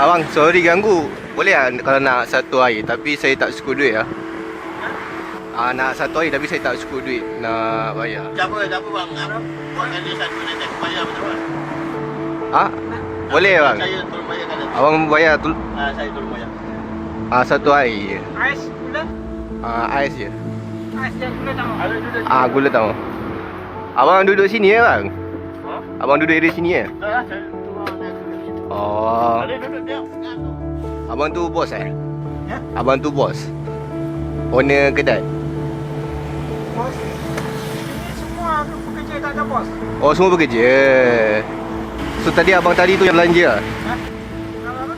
Abang, sorry ganggu. Boleh lah kalau nak satu air, tapi saya tak cukup duit lah. Nak satu air tapi saya tak cukup duit nak bayar. Siapa bang? Buat kali satu ni tak bayar betul Ah? Boleh bang? Saya tolong bayarkan. Abang bayar tu. Saya tolong bayar. Satu air. Ais gula? Ais je. Ais dan gula tahu. Ada duduk. Gula tahu. Abang duduk sini ya bang? Abang duduk di sini ya? Saya tolong dia duduk situ. Oh. Ada duduk dia. Abang tu bos eh? Ya? Abang tu bos? Owner kedai? Bos. Ini semua pekerja tak ada bos. Oh, semua bekerja. So tadi abang tadi tu yang belanja lah? Kalau apa?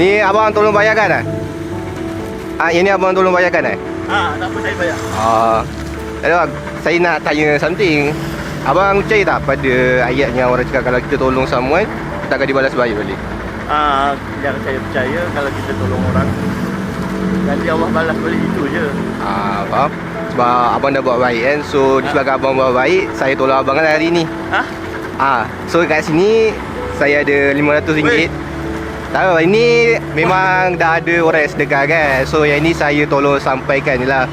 Ni abang tolong bayarkan lah? Ini abang tolong bayarkan eh? Tak apa saya bayar. Bang, saya nak tanya something. Abang percaya tak pada ayatnya orang cakap kalau kita tolong someone, kita akan dibalas balik balik? Yang saya percaya kalau kita tolong orang, nanti Allah balas balik, itu je. Faham? Sebab abang dah buat baik kan. So disebabkan abang buat baik, saya tolong abang kan hari ni. So kat sini saya ada RM500. Tahu ini memang dah ada orang yang sedekah kan. So yang ni saya tolong sampaikan je lah.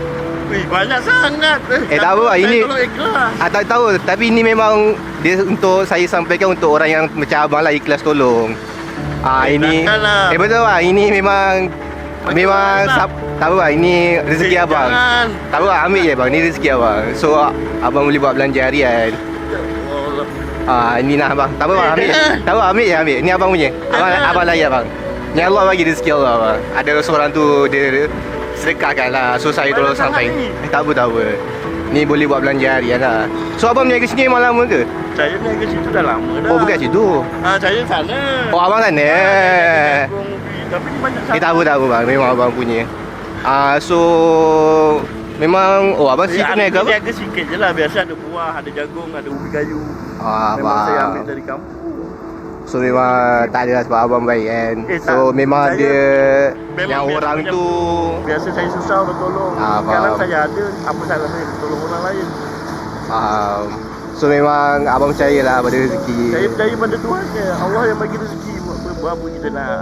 Banyak sangat. Tak apa, ini tolong ikhlas. tak tahu, tapi ini memang dia untuk saya sampaikan untuk orang yang macam abang lah, ikhlas tolong. Ini takkanlah. betul lah, ini memang tahu lah, ini rezeki abang. Jangan. Tahu lah, ambil je bang, ni rezeki abang. So abang boleh buat belanja harian. Ini lah bang. Tahu lah, ambil. Tahu lah, ambil je, ambil. Ni abang punya. Abang layak bang. Ni Allah bagi rezeki Allah bang. Ada seorang tu dia sedekahkan lah. So saya tolong sampai. Tak apa. Ni boleh buat belanja harian lah. So abang berniaga sini memang lama ke? Saya berniaga situ dah lama dah. Oh bukan situ. Saya sana. Oh abang sana. Tapi ni banyak sangat. Tak apa bang. Memang abang punya. So memang abang situ berniaga apa? Berniaga sikit je lah. Biasa ada buah, ada jagung, ada ubi kayu. Memang saya ambil dari kampung. So memang tak ada lah sebab abang baik kan. So memang saya, dia memang yang orang macam tu biasa saya susah orang tolong. Sekarang saya ada, apa salah saya tolong orang lain. faham. So memang abang percaya lah pada rezeki. Saya percaya pada Tuhan je. Allah yang bagi rezeki. Buat apa kita nak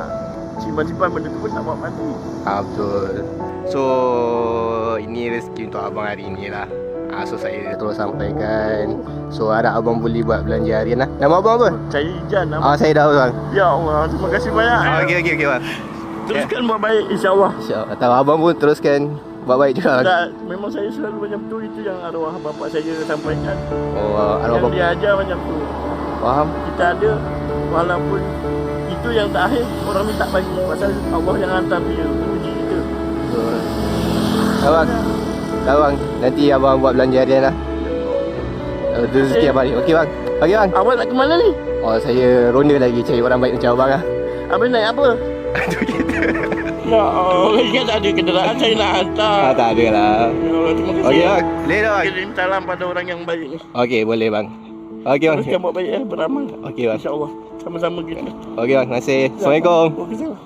simpan-simpan benda tu pun tak buat mati. Betul. So ini rezeki untuk abang hari ni lah. So saya terus sampaikan. So harap abang boleh buat belanja harian lah. Nama abang apa? Saya Ijan nama. Saya dah bang. Ya Allah, terima kasih banyak. Okey bang. Teruskan buat baik, insya-Allah. InsyaAllah. Tahu abang pun teruskan buat baik juga. Memang saya selalu macam tu. Itu yang arwah bapa saya sampaikan. Arwah Yang bapa. dia ajar macam tu. Faham? Kita ada, walaupun itu yang terakhir orang minta bagi. Pasal Allah yang hantar dia untuk uji kita. Betul. Tahu bang. Nanti abang buat belanja harian lah. Itu rezeki abang ni. Okey bang. Okey bang. Awak nak ke mana ni? Saya ronda lagi cari orang baik macam abang lah. Abang naik apa? Itu kita. Ya Allah, ingat tak ada kenderaan saya nak hantar. Tak ada lah. Ya Allah, terima kasih. Okey bang. Boleh dah bang. Kirim salam pada orang yang baik ni. Okey boleh bang. Okey bang. Teruskan buat baik beramal. Okey bang. InsyaAllah. Sama-sama kita. Okey bang. Terima kasih. Assalamualaikum. Waalaikumsalam.